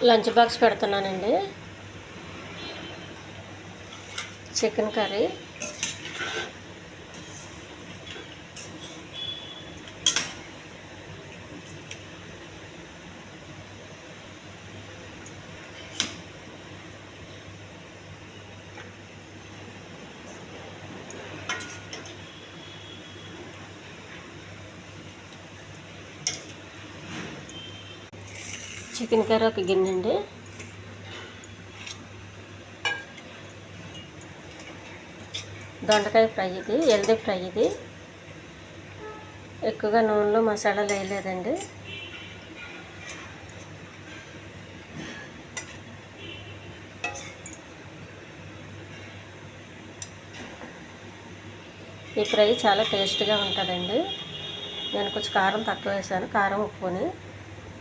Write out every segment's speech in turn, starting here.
Lunch box పెడుతున్నానండి. Chicken curry, ఒక గిన్నె అండి. దొండకాయ ఫ్రై, ఇది హెల్దీ ఫ్రై. ఇది ఎక్కువగా నూనెలో మసాలాలు వేయలేదండి. ఈ ఫ్రై చాలా టేస్ట్గా ఉంటుందండి. నేను కొంచెం కారం తక్కువ వేసాను. కారం, ఉప్పుని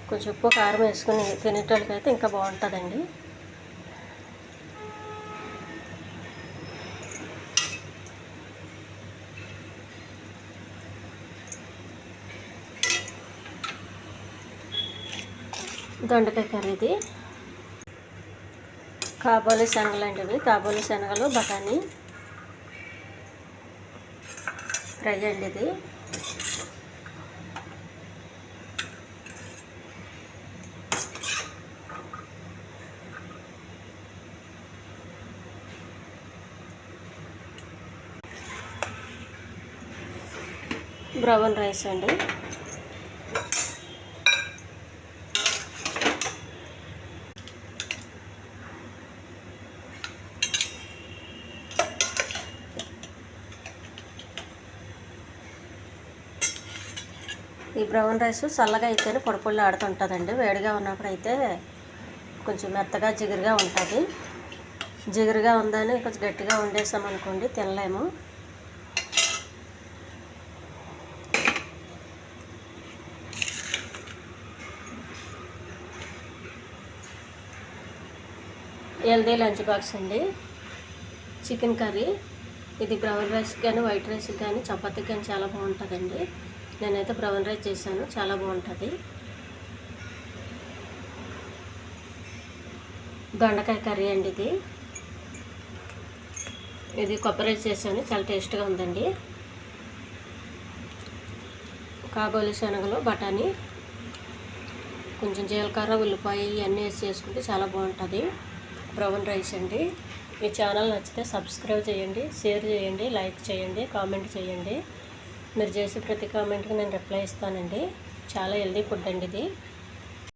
కొంచెం ఉప్పు కారం వేసుకుని తినేటోళ్ళకైతే ఇంకా బాగుంటుందండి. దొండకాయ కర్రీది కాబోలి శనగలు అండి. ఇవి కాబోలి శనగలు, బఠానీ ఫ్రై అండి. ఇది బ్రౌన్ రైస్ అండి. ఈ బ్రౌన్ రైస్ చల్లగా అయితేనే పొడి ఆడుతుంటుందండి. వేడిగా ఉన్నప్పుడు అయితే కొంచెం మెత్తగా జిగురుగా ఉంటుంది. జిగురుగా ఉందని కొంచెం గట్టిగా వండేసామనుకోండి తినలేము. హెల్దీ లంచ్ బాక్స్ అండి. చికెన్ కర్రీ, ఇది బ్రౌన్ రైస్కి కానీ వైట్ రైస్కి కానీ చపాతీకి కానీ చాలా బాగుంటుందండి. నేనైతే బ్రౌన్ రైస్ చేశాను, చాలా బాగుంటుంది. దొండకాయ కర్రీ అండి. ఇది కొబ్బరి రైస్ చేశాను, చాలా టేస్ట్గా ఉందండి. కాబోలి శనగలు, బఠానీ, కొంచెం జీలకర్ర, ఉల్లిపాయ ఇవన్నీ వేసి చేసుకుంటే చాలా బాగుంటుంది. బ్రౌన్ రైస్ అండి. ఈ ఛానల్ నచ్చితే సబ్స్క్రైబ్ చేయండి, షేర్ చేయండి, లైక్ చేయండి, కామెంట్ చేయండి. మీరు చేసే ప్రతి కామెంట్కి నేను రిప్లై ఇస్తానండి. చాలా హెల్దీ ఫుడ్ అండి ఇది.